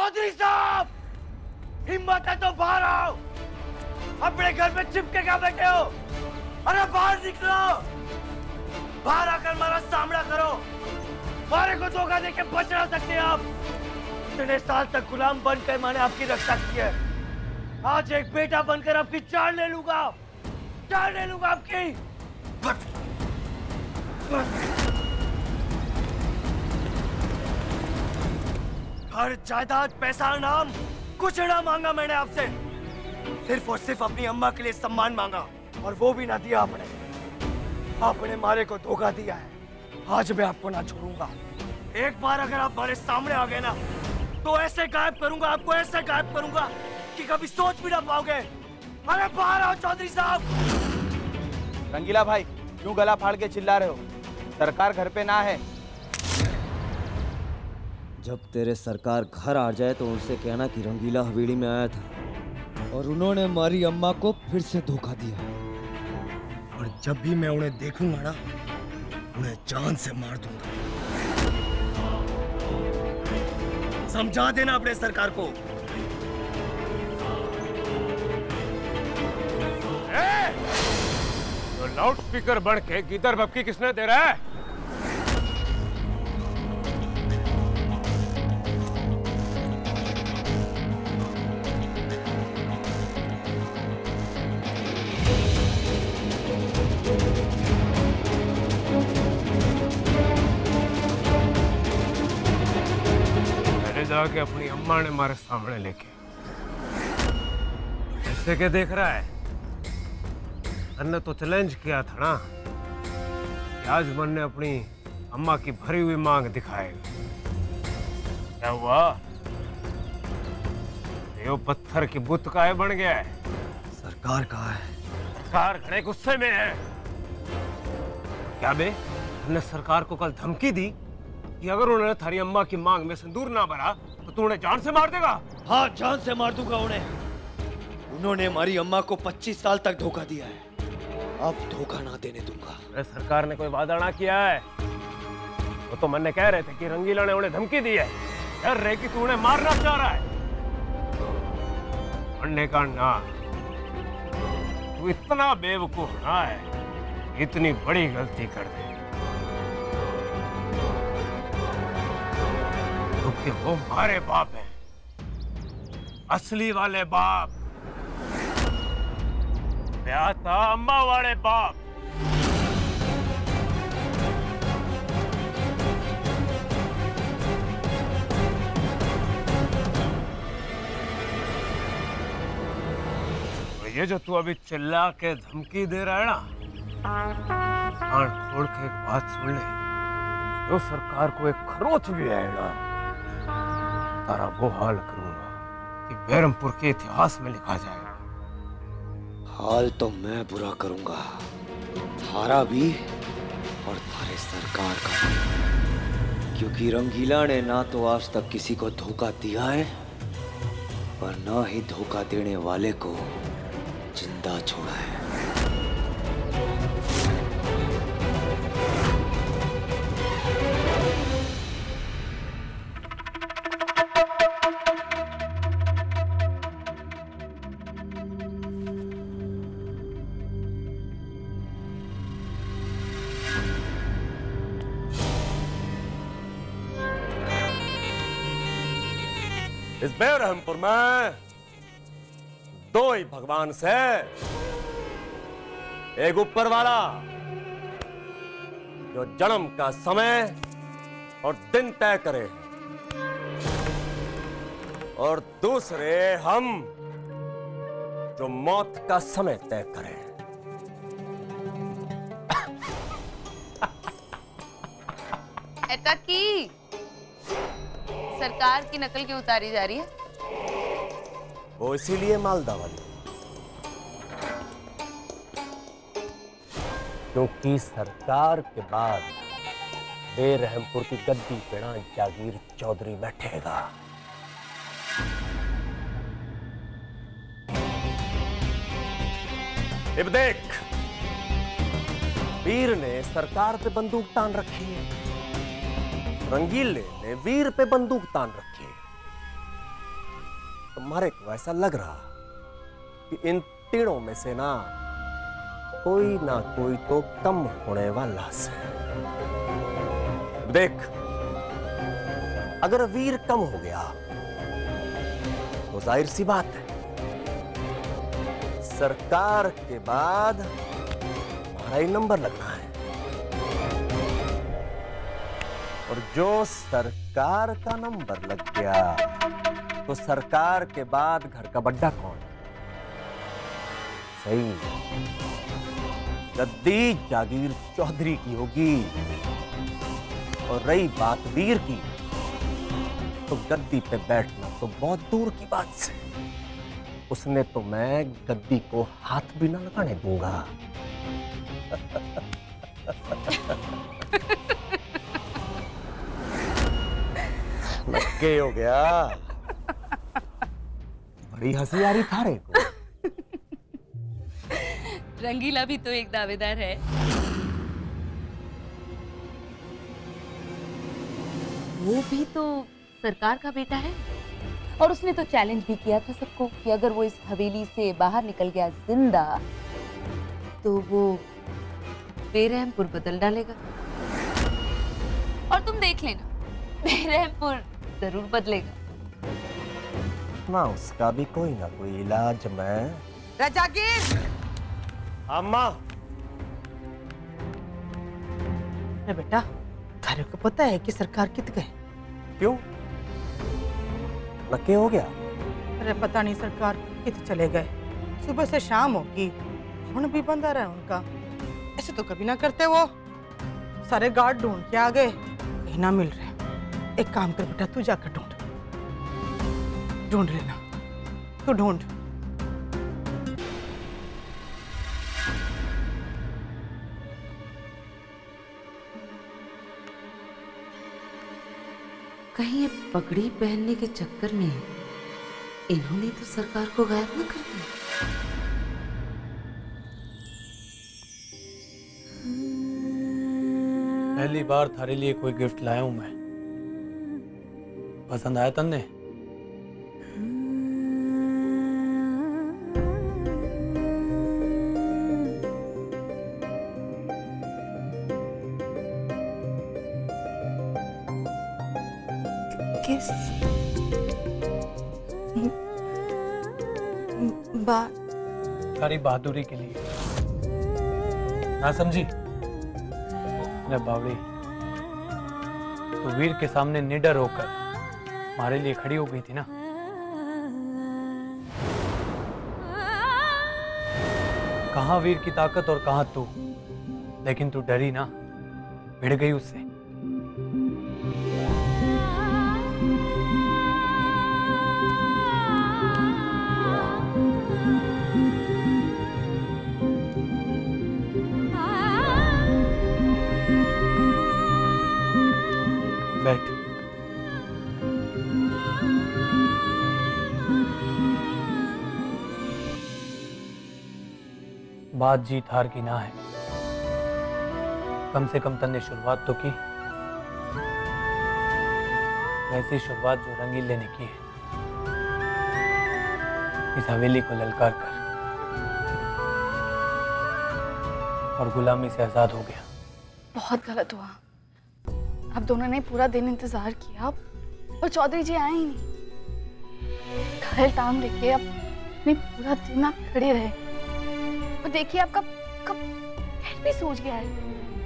चौधरी साहब, हिम्मत है तो बाहर आओ। अपने घर में चिपके क्या बैठे हो? अरे बाहर निकलो, बाहर आकर हमारा सामना करो। हमारे को धोखा देके बच ना सकते आप। इतने साल तक गुलाम बनकर मैंने आपकी रक्षा की है। आज एक बेटा बनकर आपकी जान ले लूंगा, जान ले लूंगा आपकी। हर जायदाद, पैसा, नाम कुछ ना मांगा मैंने आपसे। सिर्फ और सिर्फ अपनी अम्मा के लिए सम्मान मांगा, और वो भी ना दिया आपने। आपने मारे को धोखा दिया है। आज मैं आपको ना छोड़ूंगा। एक बार अगर आप हमारे सामने आ गए ना, तो ऐसे गायब करूंगा आपको, ऐसे गायब करूंगा कि कभी सोच भी ना पाओगे। अरे बाहर आओ चौधरी साहब। रंगीला भाई, क्यों गला फाड़ के चिल्ला रहे हो? सरकार घर पे ना है। जब तेरे सरकार घर आ जाए तो उनसे कहना कि रंगीला हवेली में आया था और उन्होंने हमारी अम्मा को फिर से धोखा दिया। और जब भी मैं उन्हें देखूंगा ना, उन्हें जान से मार दूंगा। समझा देना अपने सरकार को। तो लाउड स्पीकर बढ़ के गिदर बपकी किसने दे रहा है? जाके अपनी अम्मा ने हमारे सामने लेके ऐसे के देख रहा है? मैंने तो चैलेंज किया था ना कि आज मन ने अपनी अम्मा की भरी हुई मांग दिखाएगा। क्या हुआ? ये पत्थर की बुत काहे बन गया है? सरकार कहाँ है? सरकार घने गुस्से में है। क्या बे, हमने सरकार को कल धमकी दी कि अगर उन्होंने थारी अम्मा की मांग में सिंदूर ना भरा तो तू उन्हें जान से मार देगा। हाँ, जान से मार दूंगा उन्हें। उन्होंने हमारी अम्मा को 25 साल तक धोखा दिया है, अब धोखा ना देने दूंगा। अरे सरकार ने कोई वादा ना किया है। वो तो मन ने कह रहे थे कि रंगीला ने उन्हें धमकी दी है, डर रहे कि तू उन्हें मारना चाह रहा है। पढ़ने का ना, तू इतना बेवकूफ ना है, इतनी बड़ी गलती कर दे। क्योंकि वो हमारे बाप हैं, असली वाले बाप, ब्याता अम्मा वाले बाप। तो ये जो तू अभी चिल्ला के धमकी दे रहा है ना, कान खोल के एक बात सुन ले। जो सरकार को एक खरोच भी आएगा, तारा वो हाल करूंगा कि बैरमपुर के इतिहास में लिखा जाएगा। हाल तो मैं बुरा करूंगा, थारा भी और थारे सरकार का भी। क्योंकि रंगीला ने ना तो आज तक किसी को धोखा दिया है और ना ही धोखा देने वाले को जिंदा छोड़ा है। इस बेरहमपुर में दो ही भगवान से, एक ऊपर वाला जो जन्म का समय और दिन तय करे, और दूसरे हम जो मौत का समय तय करें। ऐसा की सरकार की नकल क्यों उतारी जा रही है? वो इसीलिए मालदा वाली, क्योंकि सरकार के बाद बेरहमपुर की गद्दी पे ना जागीर चौधरी बैठेगा। अब देख, वीर ने सरकार पे बंदूक तान रखी है, रंगीले ने वीर पे बंदूक तान रखी है। तुम्हारे को ऐसा लग रहा कि इन तीनों में से ना कोई तो कम होने वाला से। देख, अगर वीर कम हो गया तो जाहिर सी बात है सरकार के बाद हमारा ही नंबर लगना है। और जो सरकार का नंबर लग गया तो सरकार के बाद घर का बड्डा कौन? सही, गद्दी जागीर चौधरी की होगी। और रही बात वीर की, तो गद्दी पे बैठना तो बहुत दूर की बात से, उसने तो मैं गद्दी को हाथ भी ना लगाने दूंगा। नक्के हो गया। बड़ी हंसी आ रही थारे को। रंगीला भी तो एक दावेदार है। वो भी तो सरकार का बेटा है, और उसने तो चैलेंज भी किया था सबको कि अगर वो इस हवेली से बाहर निकल गया जिंदा तो वो बेरहमपुर बदल डालेगा। और तुम देख लेना, बेरहमपुर जरूर बदलेगा। ना उसका भी कोई ना कोई इलाज मैं। रजागिर, अम्मा, अरे बेटा, थारे को पता है कि सरकार कित गए? क्यों? नक्के हो गया? अरे पता नहीं सरकार कित चले गए। सुबह से शाम होगी, फोन भी बंद आ रहा है उनका। ऐसे तो कभी ना करते वो। सारे गार्ड ढूंढ के आ गए, कहीं ना मिल रहे। एक काम कर बेटा, तू जाकर ढूंढ लेना, तू ढूंढ। कहीं ये पगड़ी पहनने के चक्कर में इन्होंने तो सरकार को गायब न कर दिया। पहली बार थारे लिए कोई गिफ्ट लाया हूं मैं। पसंद आया तन्ने? किस बात? सारी बहादुरी के लिए। ना समझी? अरे बावड़ी, तो वीर के सामने निडर होकर हमारे लिए खड़ी हो गई थी ना। कहां वीर की ताकत और कहां तू, लेकिन तू डरी ना, भिड़ गई उससे। बैठ। बात जीत हार की ना है, कम से कम तन्ने शुरुआत तो की। वैसी शुरुआत जो रंगीले ने की है, इस हवेली को ललकार कर, और गुलामी से आजाद हो गया। बहुत गलत हुआ। अब दोनों ने पूरा दिन इंतजार किया और चौधरी जी आए ही नहीं। घायल टांग लेके अपने पूरा दिन आप खड़े रहे, और देखिए आपका कब पैर भी सूज गया है।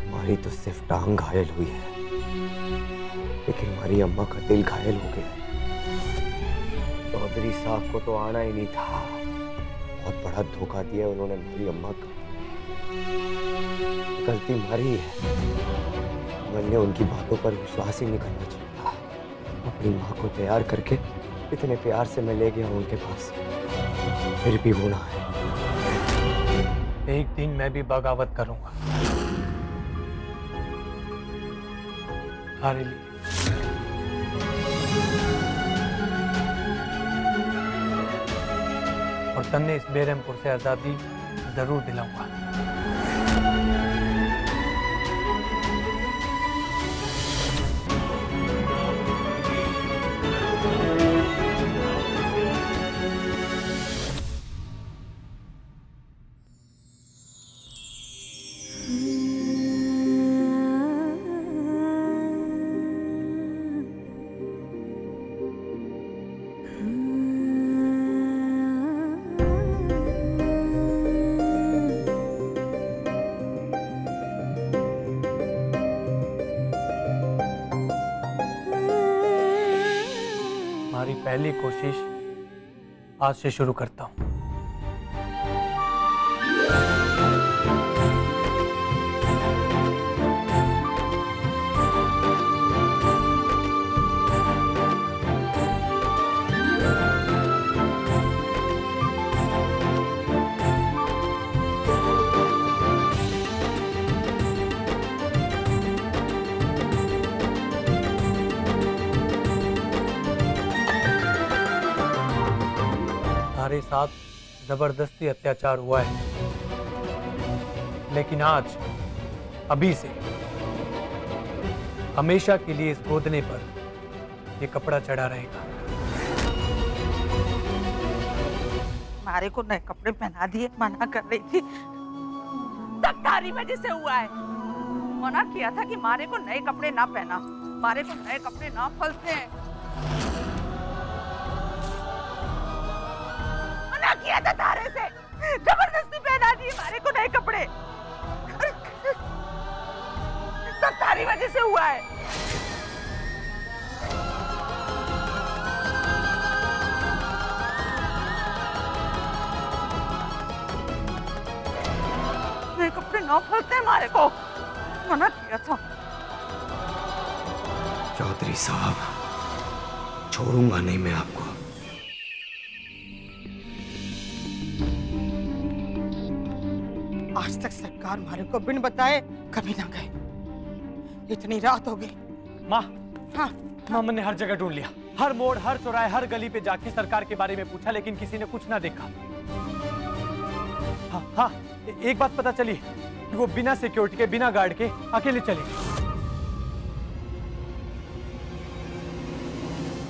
हमारी तो सिर्फ टांग घायल हुई है, लेकिन हमारी अम्मा का दिल घायल हो गया। चौधरी साहब को तो आना ही नहीं था। बहुत बड़ा धोखा दिया उन्होंने मेरी अम्मा को। गलती हमारी है, मैंने उनकी बातों पर विश्वास ही नहीं करना चाहिए था। अपनी माँ को तैयार करके इतने प्यार से मैं ले गया उनके पास, फिर भी वो ना है। एक दिन मैं भी बगावत करूंगा तुम्हारे लिए। और तन्ने इस बेरहमपुर से आजादी जरूर दिलाऊंगा। पहली कोशिश आज से शुरू करता हूं। हमारे साथ जबरदस्ती अत्याचार हुआ है, लेकिन आज अभी से हमेशा के लिए इस गोदने पर ये कपड़ा चढ़ा रहेगा। मारे को नए कपड़े पहना दिए, मना कर रही थी। सब तारी वजह से हुआ है। मना किया था कि मारे को नए कपड़े ना पहना, मारे को नए कपड़े ना फलते हैं। मना किया था तारे से, जबरदस्ती पहना दिए मारे को नए कपड़े। सब तारी वजह से हुआ है। नए कपड़े ना फलते हैं मारे को, मना किया था। चौधरी साहब, छोड़ूंगा नहीं मैं आपको। आज तक सरकार हमारे को बिन बताए कभी ना गए। इतनी रात हो गई। माँ, हाँ, माँ, मैंने हर जगह ढूंढ लिया, हर मोड़, हर चौराहे, हर गली पे जाके सरकार के बारे में पूछा, लेकिन किसी ने कुछ ना देखा। हाँ हाँ, एक बात पता चली, वो बिना सिक्योरिटी के, बिना गार्ड के अकेले चली गई।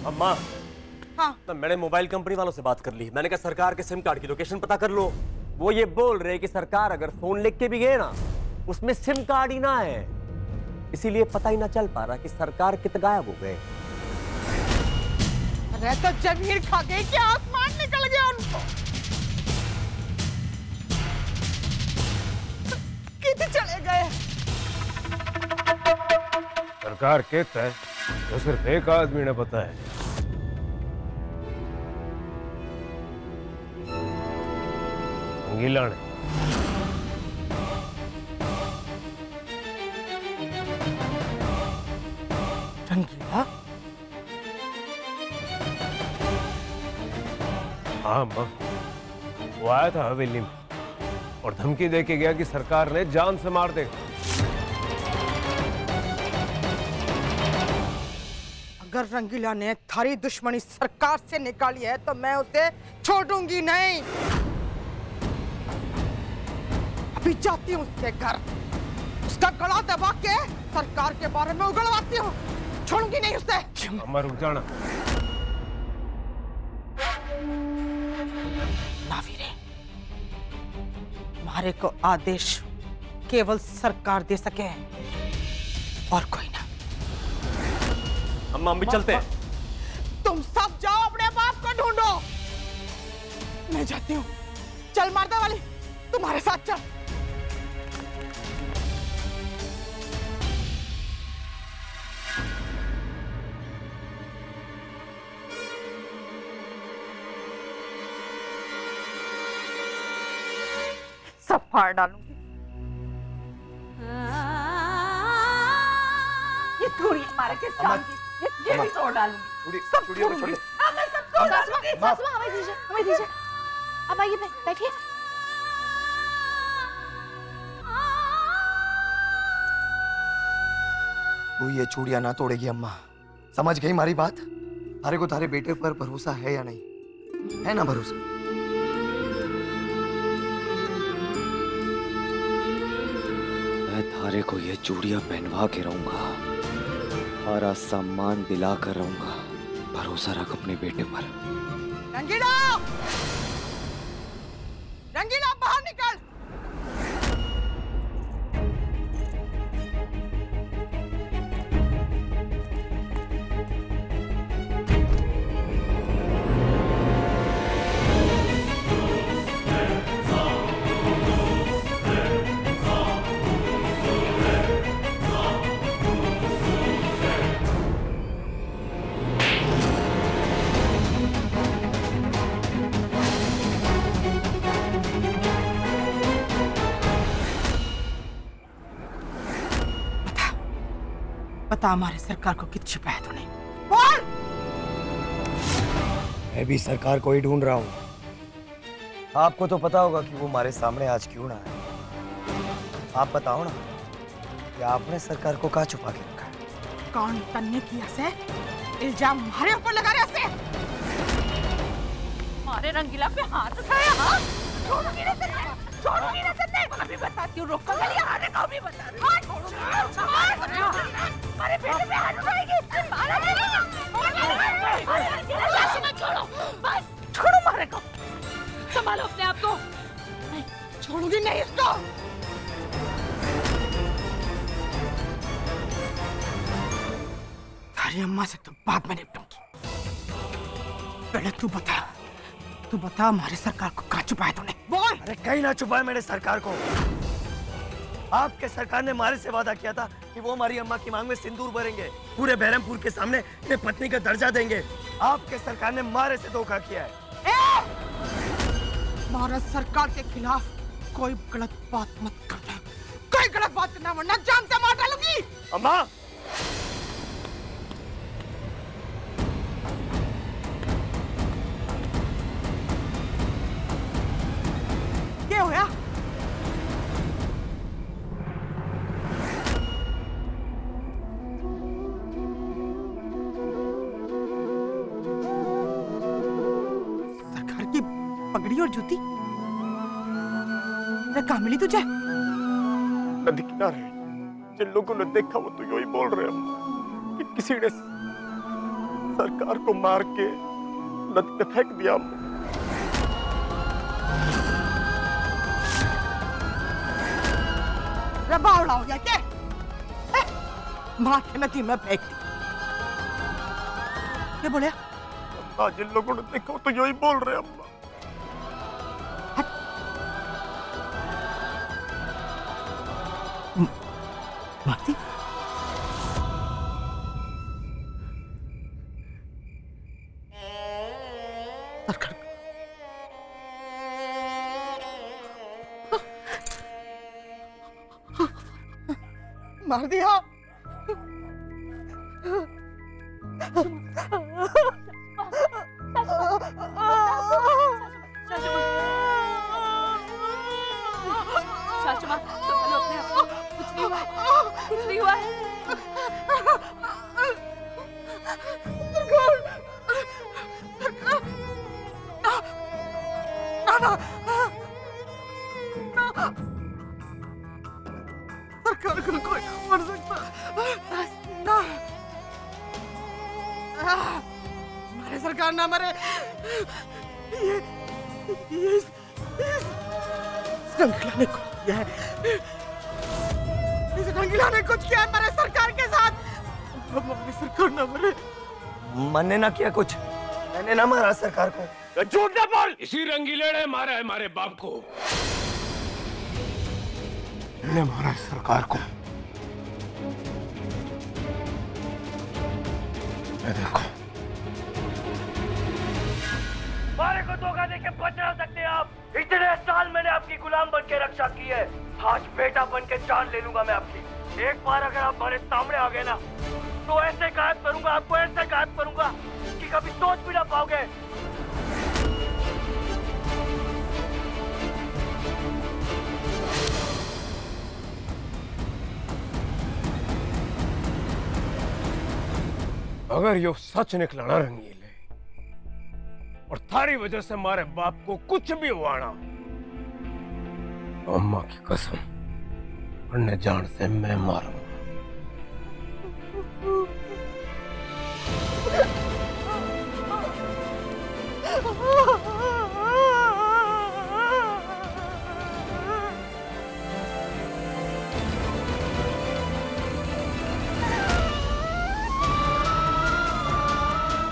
अम्मा, हाँ, तो मैंने मोबाइल कंपनी वालों से बात कर ली। मैंने कहा सरकार के सिम कार्ड की लोकेशन पता कर लो। वो ये बोल रहे कि सरकार अगर फोन लिख के भी गए ना, उसमें सिम कार्ड ही ना है, इसीलिए पता ही ना चल पा रहा कि सरकार कितने गायब हो गए। अरे तो जमीन खा गई कि आसमान निकल गया उनको। कितने चले गए? सरकार कहता है तो सिर्फ एक आदमी ने पता है। रंगीला ने। रंगीला? हाँ माँ, वो आया था हवेली में और धमकी दे के गया कि सरकार ने जान से मार देगा। अगर रंगीला ने थारी दुश्मनी सरकार से निकाली है तो मैं उसे छोड़ूंगी नहीं। अभी जाती हूँ उसके घर, उसका गला दबा के सरकार के बारे में उगलवाती हूँ। छोड़ूंगी नहीं उसे। अम्मा रुक जाना। नावीरे, मारे को आदेश केवल सरकार दे सके और कोई ना। अम्मा, हम भी चलते हैं। तुम सब जाओ, अपने बाप को ढूंढो। मैं जाती हूँ। चल मारदा वाली, तुम्हारे साथ चल। सब फाड़ डालूंगी। ये थोड़ी हमारे के काम की, ये भी तोड़ डालूंगी। सब तोड़ूंगी। हाँ, मैं सब तोड़ डालूंगी। सासू माँ, हमें दीजिए, हमें दीजिए। अब आइए, बैठिए। तू ये चूड़ियां ना तोड़ेगी अम्मा, समझ गई हमारी बात? थारे को थारे बेटे पर भरोसा है या नहीं? है ना भरोसा? मैं थारे को ये चूड़ियां पहनवा के रहूंगा, थारा सम्मान दिला कर रहूंगा। भरोसा रख अपने बेटे पर। रंगीला! रंगीला, बाहर निकल। बता हमारे सरकार को कित छिपाया तूने? बोल। मैं भी सरकार को ही ढूंढ रहा हूँ। आपको तो पता होगा कि वो हमारे सामने आज क्यों ना है। आप बताओ ना कि आपने सरकार को कहाँ छुपा के रखा है? कौन तन्ने किया से? इल्जाम हमारे ऊपर लगा रहे से? हमारे रंगीला पे हाथ उठाया? हाँ? छोड़ूंगी ना तेरे, छोड़ूंगी ना तेरे। अभी बताती हूँ, रोक कर गली आने को भी बता रही हूँ। अरे बेटे पे हाथ उठाएगी, मारा देगा। छोड़ो, बस छोड़ो मारे को। संभालो अपने आप को। नहीं, छोड़ूंगी नहीं इसको। तारी अम्मा से तो बाद में निपटूंगी। पहले तू बता हमारे सरकार को कहाँ छुपाया तूने? बोल। अरे कहीं ना छुपाया मैंने सरकार को। आपके सरकार ने हमारे से वादा किया था कि वो हमारी अम्मा की मांग में सिंदूर भरेंगे, पूरे बहरमपुर के सामने इन्हें पत्नी का दर्जा देंगे। आपके सरकार ने हमारे से धोखा किया है। भारत सरकार के खिलाफ कोई गलत बात मत करना, कोई गलत बात करना वरना जान से मार डालूंगी। अम्मा, क्या होया? सरकार की पगड़ी और जूती कहाँ मिली तुझे? नदी किनारे जिन लोगों ने देखा वो तो यही बोल रहे हैं कि किसी ने सरकार को मार के नदी में फेंक दिया। बावड़ा हो गया क्या? मार के नदी में फेंक दी। क्या बोले? जिन लोगों ने देखा वो तो यही बोल रहे हैं। मारती? सरकार मार दिया। कुछ नहीं हुआ है। सरकार को कोई मर सकता ना। हमारे सरकार ना मरे। ये रंगीला ने कुछ किया है। इस रंगीला ने कुछ किया है हमारे सरकार के साथ। हमारी सरकार ना मरे। मैंने ना किया कुछ, मैंने ना मारा सरकार को। झूठ ना बोल। इसी रंगीले ने मारा है हमारे बाप को। ने मारा सरकार को। मैं देखो हमारे को धोखा देके बच ना सकते आप। इतने साल मैंने आपकी गुलाम बन के रक्षा की है, आज बेटा बन के जान ले लूंगा मैं आपकी। एक बार अगर आप हमारे सामने आ गए ना तो ऐसे गायब करूंगा आपको, ऐसे गायब करूंगा कि कभी सोच भी ना पाओगे। अगर यो सच निकला ना रंगीले और थारी वजह से हमारे बाप को कुछ भी हुआ ना, तो अम्मा की कसम उन्हें जान से मैं मारूंगा।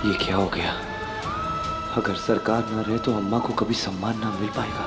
ये क्या हो गया? अगर सरकार न रहे तो अम्मा को कभी सम्मान ना मिल पाएगा।